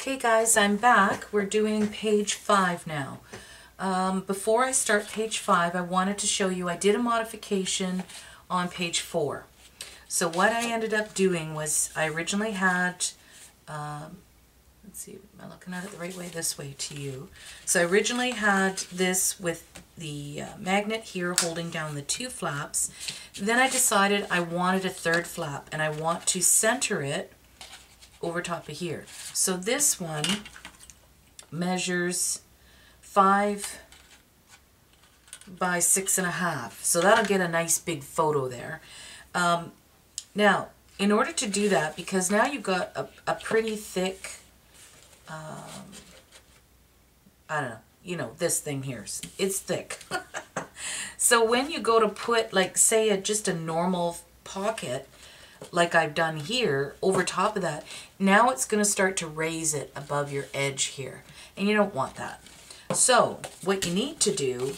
Okay guys, I'm back. We're doing page 5 now. Before I start page 5, I wanted to show you I did a modification on page 4. So what I ended up doing was I originally had, let's see, am I looking at it the right way? This way to you. So I originally had this with the magnet here holding down the 2 flaps. Then I decided I wanted a 3rd flap and I want to center it over top of here. So this one measures 5 by 6.5. So that'll get a nice big photo there. Now, in order to do that, because now you've got a pretty thick, I don't know, you know, this thing here, it's thick. So when you go to put, like, say, just a normal pocket, like I've done here, over top of that, now it's going to start to raise it above your edge here. And you don't want that. So what you need to do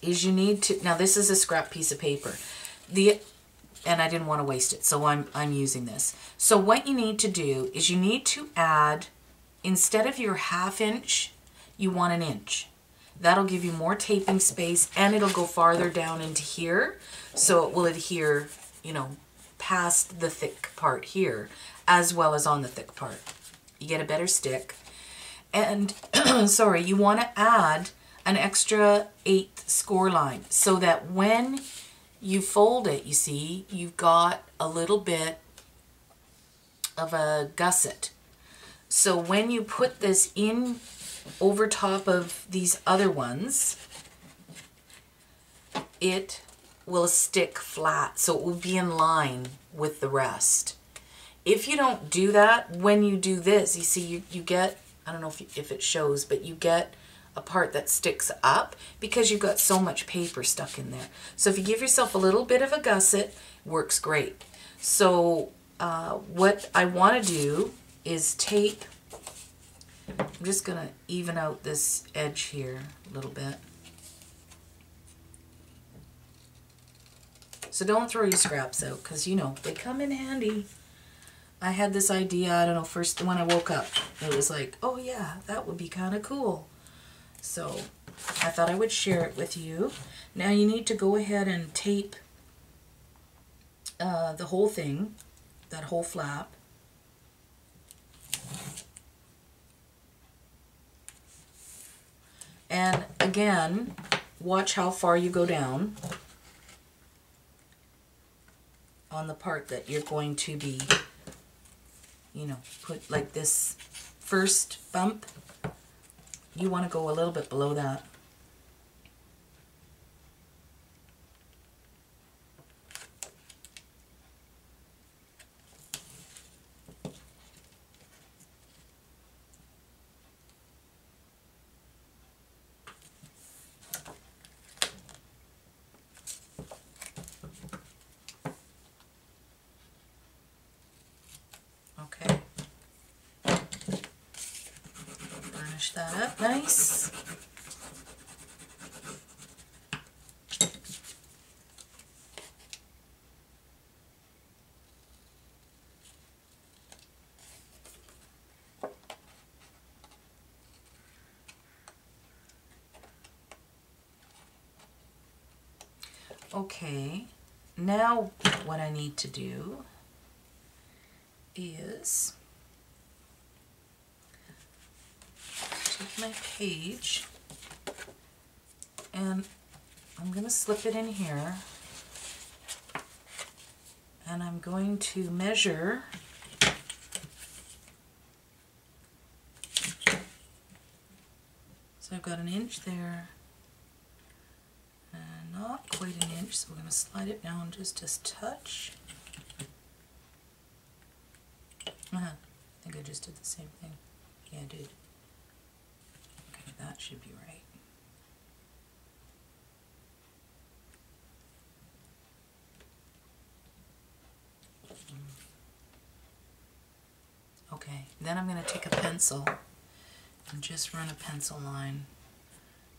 is you need to, now this is a scrap piece of paper. And I didn't want to waste it, so I'm using this. So what you need to do is you need to add, instead of your 1/2 inch, you want 1 inch. That'll give you more taping space and it'll go farther down into here, so it will adhere, you know, past the thick part here as well as on the thick part. You get a better stick. And sorry, you want to add an extra 1/8 score line so that when you fold it, you see, you've got a little bit of a gusset. So when you put this in over top of these other ones, it will stick flat, so it will be in line with the rest. If you don't do that, when you do this, you see, you get, I don't know if it shows, but you get a part that sticks up because you've got so much paper stuck in there. So if you give yourself a little bit of a gusset, works great. So what I want to do is tape, I'm just going to even out this edge here a little bit. So don't throw your scraps out, because, you know, they come in handy. I had this idea, I don't know, first when I woke up. It was like, oh yeah, that would be kind of cool. So I thought I would share it with you. Now you need to go ahead and tape the whole thing, that whole flap. And again, watch how far you go down on the part that you're going to be, you know, put like this first bump. You want to go a little bit below that. Okay. Finish that up nice. Okay, now what I need to do is take my page and I'm going to slip it in here and I'm going to measure so I've got 1 inch there and not quite 1 inch, so we're going to slide it down just a touch. I think I just did the same thing. Yeah, I did. Okay, that should be right. Okay, then I'm going to take a pencil and just run a pencil line.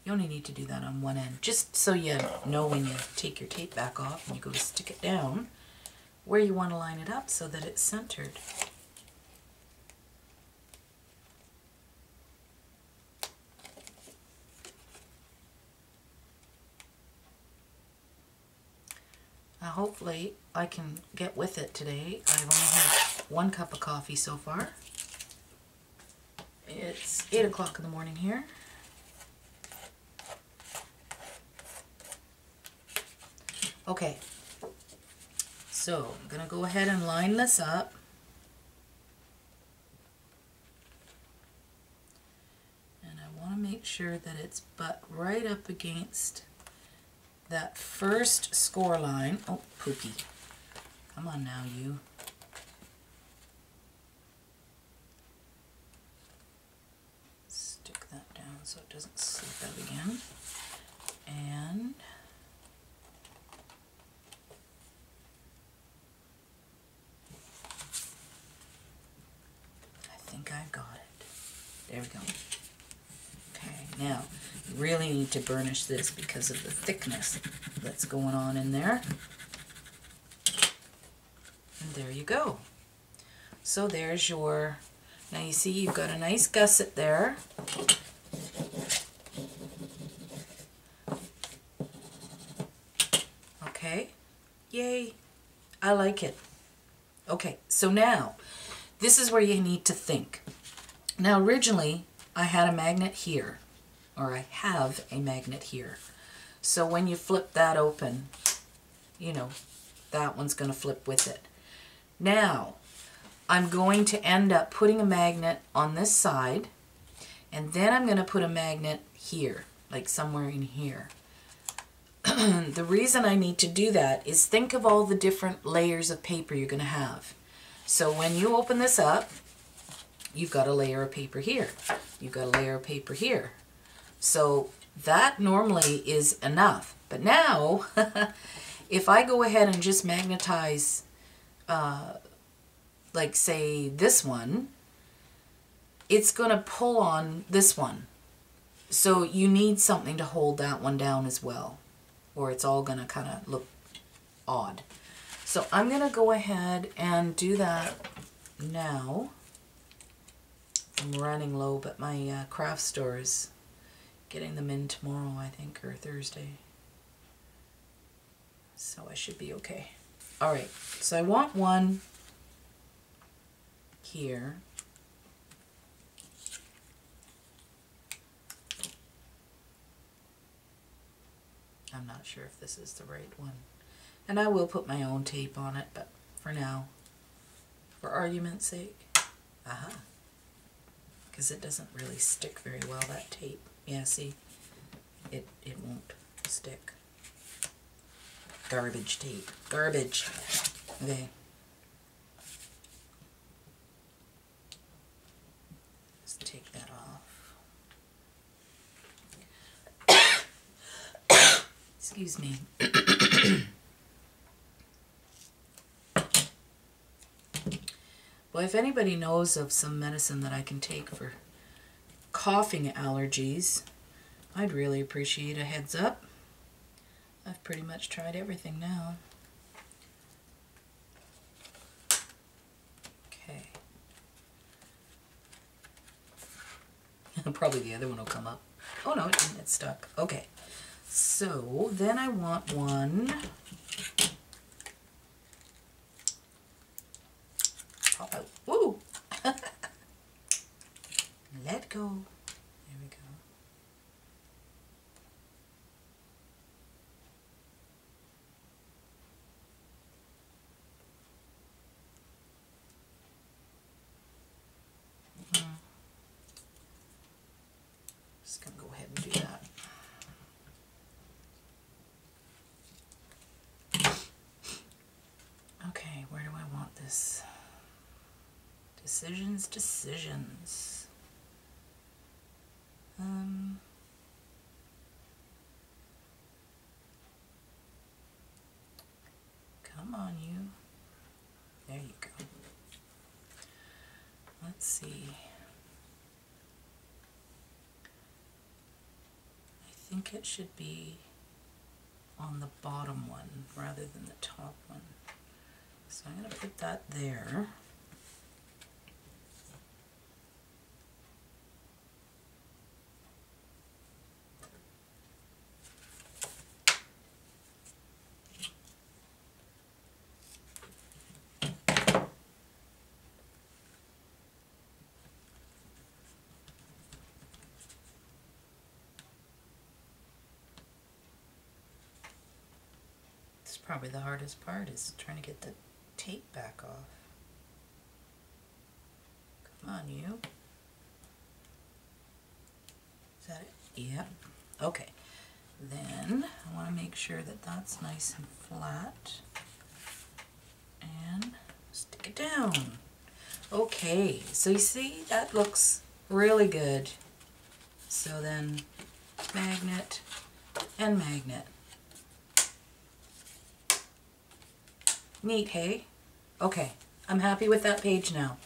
You only need to do that on one end, just so you know when you take your tape back off and you go to stick it down, where you want to line it up so that it's centered. Hopefully I can get with it today. I've only had 1 cup of coffee so far. It's 8 o'clock in the morning here. Okay, so I'm going to go ahead and line this up. And I want to make sure that it's butt right up against that first score line. Oh, Pookie. Come on now, you. Stick that down so it doesn't slip out again. And I think I've got it. There we go. Okay, now you really need to burnish this because of the thickness that's going on in there. And there you go. So there's your, now you see you've got a nice gusset there. Okay, yay, I like it. Okay, so now this is where you need to think. Now originally I had a magnet here, or I have a magnet here. So when you flip that open, you know, that one's going to flip with it. Now I'm going to end up putting a magnet on this side, and then I'm going to put a magnet here, like somewhere in here. The reason I need to do that is think of all the different layers of paper you're going to have. So when you open this up, you've got a layer of paper here. You've got a layer of paper here. So that normally is enough. But now, if I go ahead and just magnetize, like say this one, it's going to pull on this one. So you need something to hold that one down as well, or it's all going to kind of look odd. So I'm going to go ahead and do that now. I'm running low, but my craft store is getting them in tomorrow, I think, or Thursday. So I should be okay. All right, so I want one here. I'm not sure if this is the right one. And I will put my own tape on it, but for now, for argument's sake, because it doesn't really stick very well, that tape. Yeah, see, it won't stick. Garbage tape. Garbage. Okay. Let's take that off. Excuse me. Well, if anybody knows of some medicine that I can take for coughing allergies, I'd really appreciate a heads up. I've pretty much tried everything now. Okay. Probably the other one will come up. Oh no, it didn't. It's stuck. Okay. So then I want one. Pop out. Woo! Let go. There we go. Just gonna go ahead and do that. Okay, where do I want this? Decisions, decisions. Come on, you. There you go. Let's see. I think it should be on the bottom one rather than the top one. So I'm going to put that there. is probably the hardest part, is trying to get the tape back off. Come on, you. Is that it? Yep. Okay. Then I want to make sure that that's nice and flat. And stick it down. Okay, so you see, that looks really good. So then, magnet and magnet. Neat, hey? Okay, I'm happy with that page now.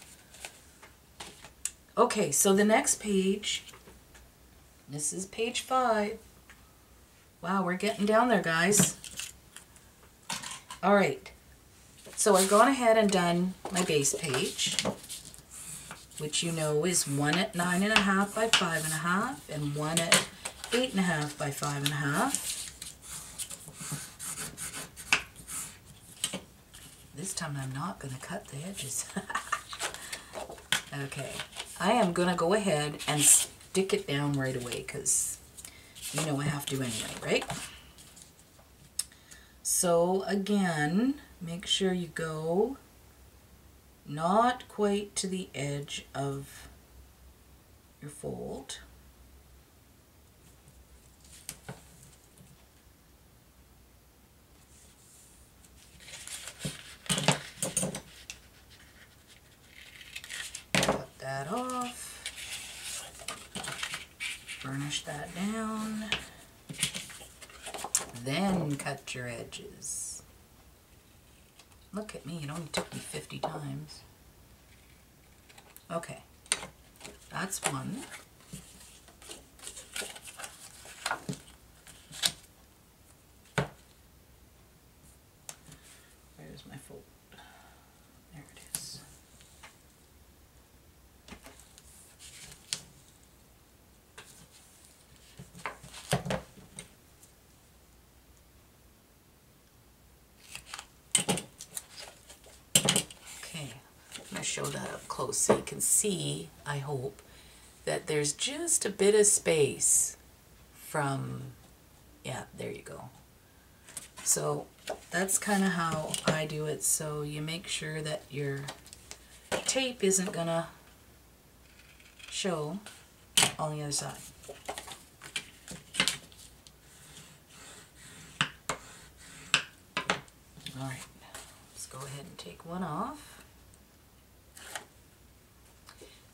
Okay, so the next page, this is page 5. Wow, we're getting down there, guys. All right, so I've gone ahead and done my base page, which you know is 1 at 9.5 by 5.5 and 1 at 8.5 by 5.5. This time I'm not going to cut the edges. Okay, I am going to go ahead and stick it down right away because you know I have to anyway, right? So again, make sure you go not quite to the edge of your fold. Cut that off. Burnish that down. Then cut your edges. Look at me, it only took me 50 times. Okay, that's one. Where's my fold? There it is. Show that up close so you can see, I hope, that there's just a bit of space from, yeah, there you go. So that's kind of how I do it. So you make sure that your tape isn't gonna show on the other side. All right, let's go ahead and take one off.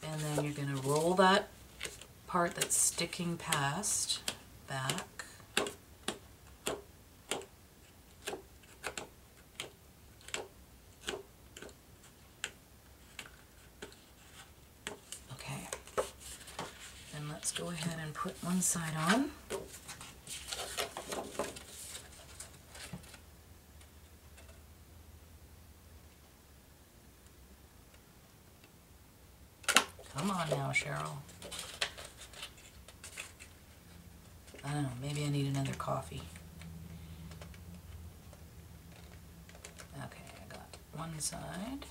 And then you're going to roll that part that's sticking past back. Okay. Then let's go ahead and put one side on. Come on now, Cheryl. I don't know, maybe I need another coffee. Okay, I got one side.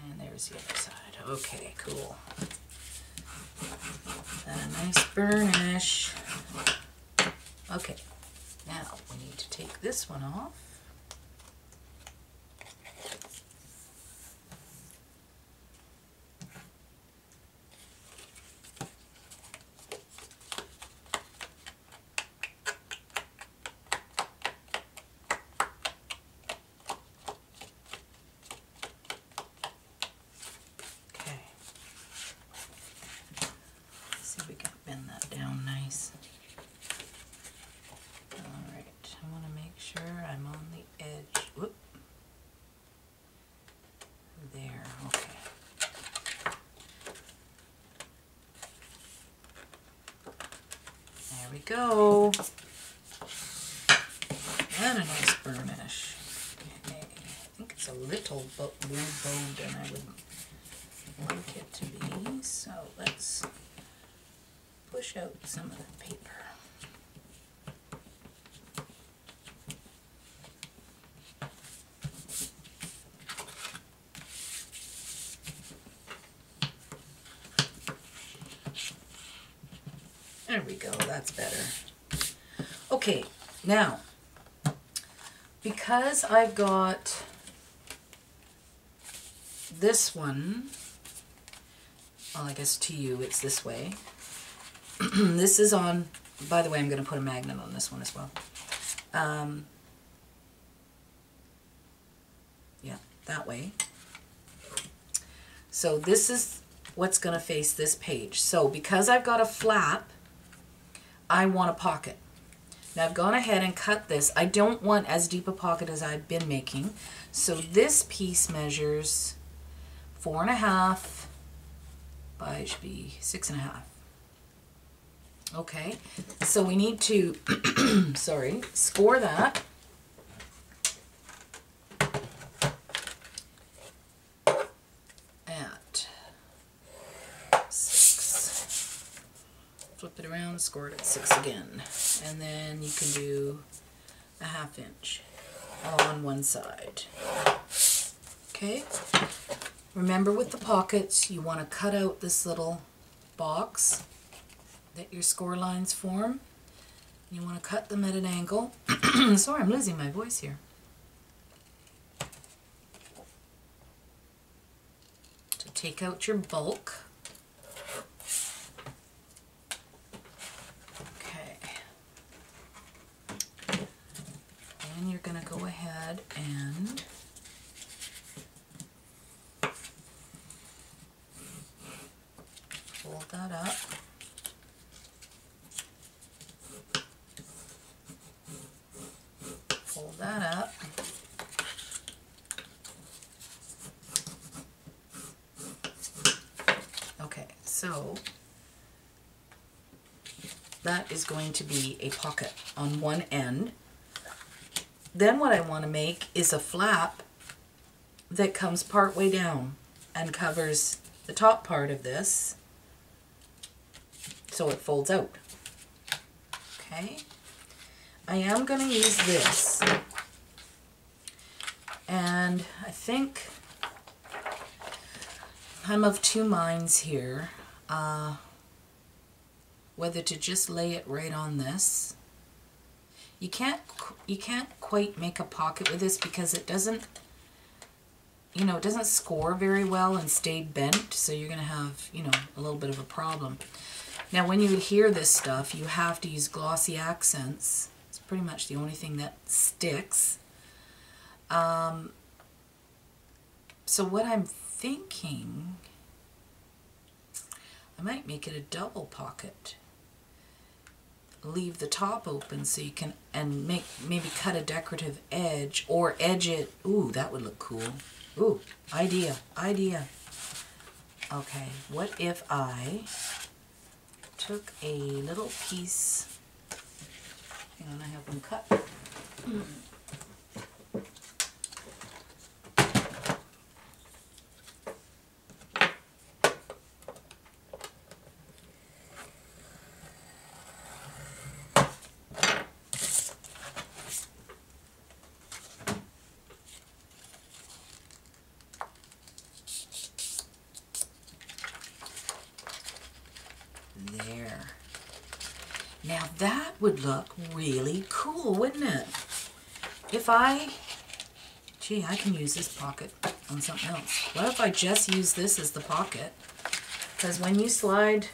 And there's the other side. Okay, cool. And a nice burnish. Okay, now we need to take this one off. Go. And a nice burnish. Okay. I think it's a little blue bowed than I would like it to be. So let's push out some of the paper. There we go, that's better. Okay, now, because I've got this one, well, I guess to you it's this way. This is on, by the way, I'm going to put a magnet on this one as well. Yeah, that way. So this is what's going to face this page. So because I've got a flap, I want a pocket. Now I've gone ahead and cut this. I don't want as deep a pocket as I've been making. So this piece measures 4.5 by, it should be 6.5. Okay, so we need to, sorry, score that. At 6. Flip it around, score it at 6 again. And then you can do a 1/2 inch on one side. Okay, remember with the pockets, you want to cut out this little box that your score lines form. You want to cut them at an angle. Sorry, I'm losing my voice here. So take out your bulk. Okay. And you're going to go ahead and fold that up. Fold that up. Okay, so that is going to be a pocket on one end. Then what I want to make is a flap that comes part way down and covers the top part of this so it folds out. Okay. I am going to use this, and I think I'm of two minds here, whether to just lay it right on this. You can't quite make a pocket with this because it doesn't, you know, it doesn't score very well and stay bent, so you're going to have, you know, a little bit of a problem. Now when you adhere this stuff, you have to use glossy accents. Pretty much the only thing that sticks. So what I'm thinking, I might make it a double pocket. Leave the top open so you can, and maybe cut a decorative edge or edge it. Ooh, that would look cool. Ooh, idea. Okay, what if I took a little piece, and I have them cut. There. Now that would look really cool, wouldn't it? If gee, I can use this pocket on something else. What if I just use this as the pocket? Because when you slide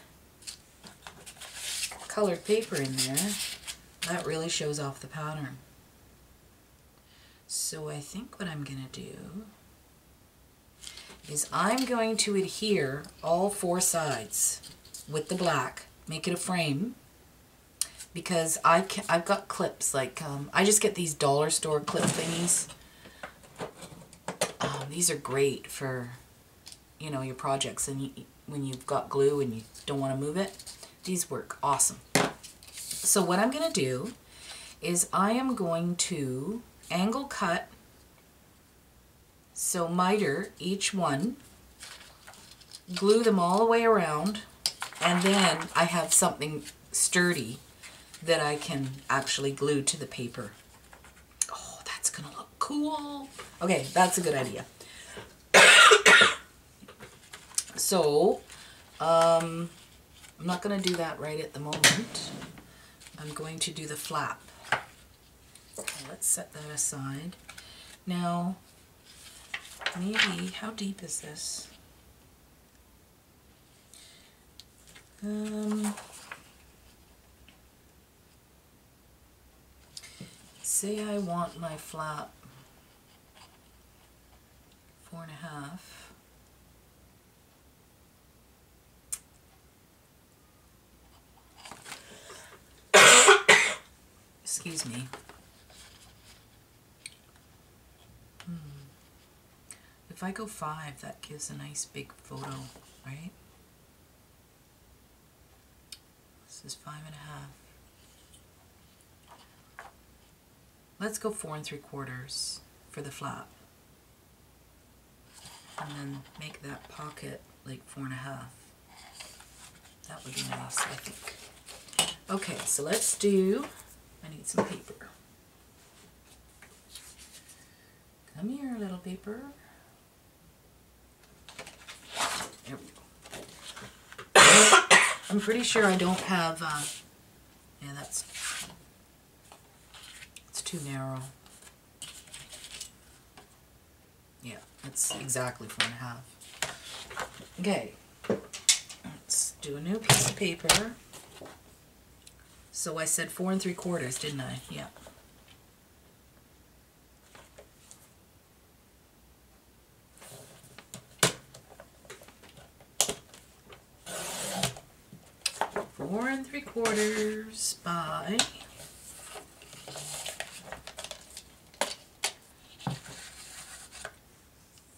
colored paper in there, that really shows off the pattern. So I think what I'm going to do is I'm going to adhere all 4 sides with the black, make it a frame, because I've got clips, like, I just get these dollar store clip thingies. These are great for, you know, your projects, and when you've got glue and you don't want to move it, these work awesome. So what I'm going to do is I am going to angle cut, so miter each one, glue them all the way around, and then I have something sturdy that I can actually glue to the paper. Oh, that's gonna look cool. Okay, that's a good idea. So, I'm not gonna do that right at the moment. I'm going to do the flap. Okay, let's set that aside. Now, maybe, how deep is this? Say I want my flap 4.5. Excuse me. If I go 5, that gives a nice big photo, right? This is 5.5. Let's go 4 3/4 for the flap. And then make that pocket like 4.5. That would be nice, I think. Okay, so let's do, I need some paper. Come here, little paper. There we go. I'm pretty sure I don't have, yeah, it's too narrow. Yeah, that's exactly 4.5. Okay, let's do a new piece of paper. So I said 4 3/4, didn't I? Yeah. Four and 3/4 by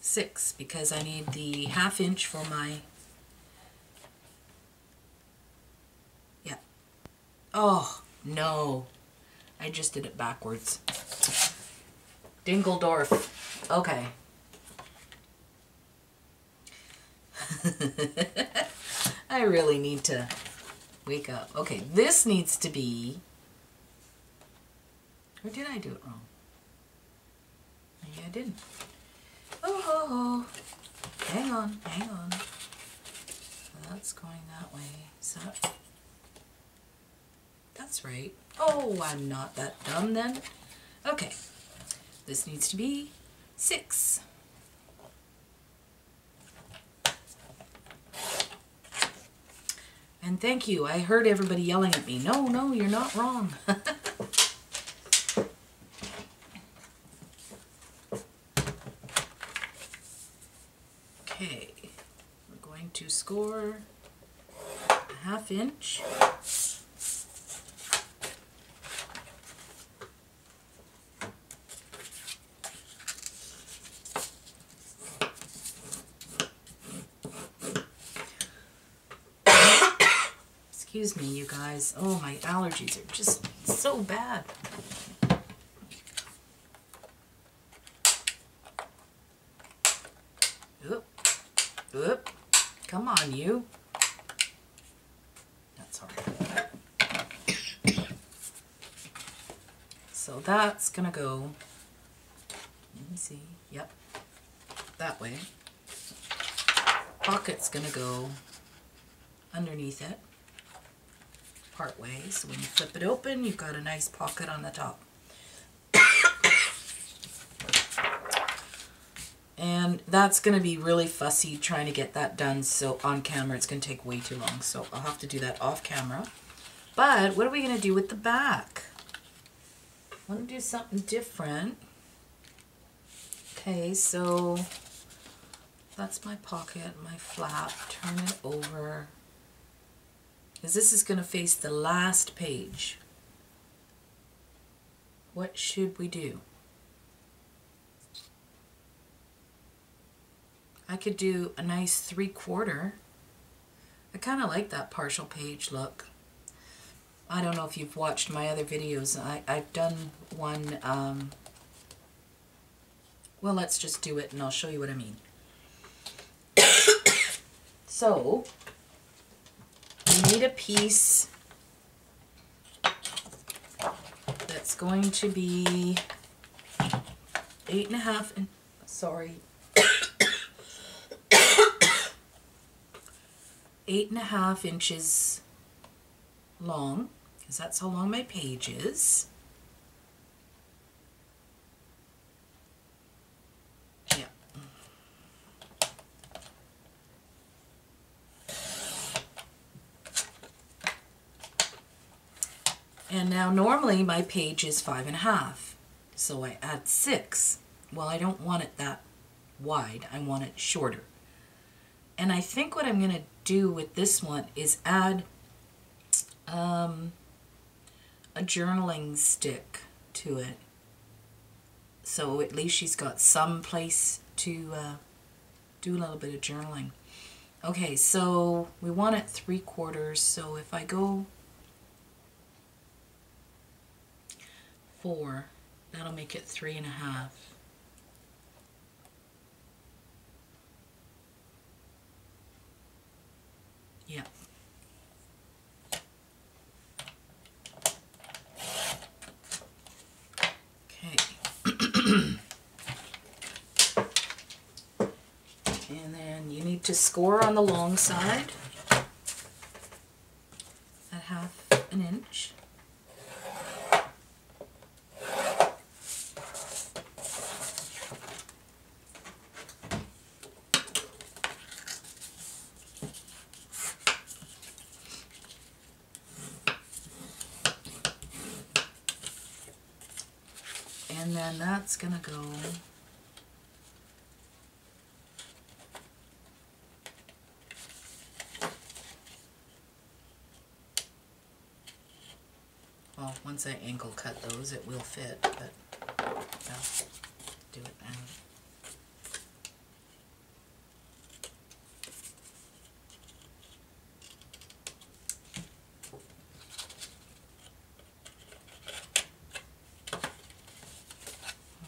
6, because I need the 1/2 inch for my, yeah. Oh, no. I just did it backwards. Dingledorf. Okay. I really need to wake up. Okay, this needs to be, or did I do it wrong? Maybe I didn't. Oh, hang on, hang on. That's going that way. So that's right. Oh, I'm not that dumb then. Okay, this needs to be 6. And thank you. I heard everybody yelling at me. No, no, you're not wrong. Okay, we're going to score a 1/2 inch. Excuse me, you guys. Oh, my allergies are just so bad. Oop. Oop. Come on, you. That's all right. So that's gonna go, let me see, yep, that way. Pocket's gonna go underneath it, part way, so when you flip it open, you've got a nice pocket on the top. And that's going to be really fussy trying to get that done, so on camera it's going to take way too long, so I'll have to do that off camera. But what are we going to do with the back? I want to do something different. Okay, so that's my pocket, my flap. Turn it over, because this is going to face the last page. What should we do? I could do a nice 3/4. I kind of like that partial page look. I don't know if you've watched my other videos. I've done one, well, let's just do it and I'll show you what I mean. So, you need a piece that's going to be 8.5 and, sorry, 8.5 inches long because that's how long my page is. Yeah. And now normally my page is 5.5, so I add 6. Well, I don't want it that wide, I want it shorter. And I think what I'm going to do with this one is add a journaling stick to it. So at least she's got some place to do a little bit of journaling. Okay, so we want it 3/4, so if I go 4, that'll make it 3.5. Yeah. Okay. And then you need to score on the long side at 1/2 inch. And then that's gonna go well, once I angle cut those it will fit, but I'll do it now.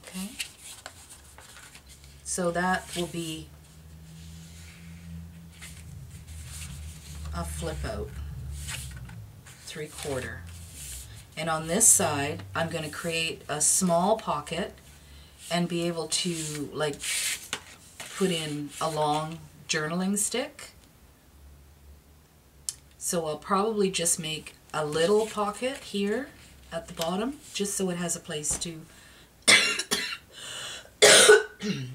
Okay, so that will be a flip out 3/4. And on this side, I'm going to create a small pocket and be able to like put in a long journaling stick. So I'll probably just make a little pocket here at the bottom, just so it has a place to,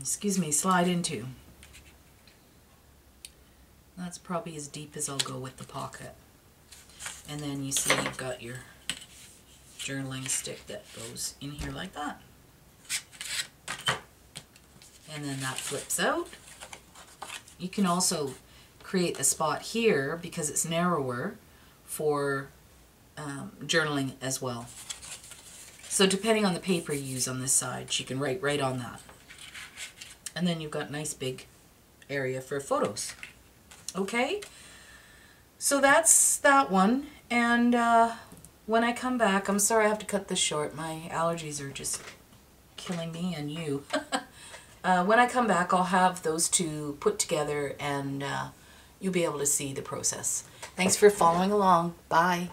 excuse me, slide into. That's probably as deep as I'll go with the pocket. And then you see you've got your journaling stick that goes in here like that. And then that flips out. You can also create a spot here because it's narrower for journaling as well. So depending on the paper you use on this side, you can write right on that. And then you've got nice big area for photos. Okay, so that's that one. And when I come back, I'm sorry I have to cut this short. My allergies are just killing me and you. When I come back, I'll have those two put together and you'll be able to see the process. Thanks for following along. Bye.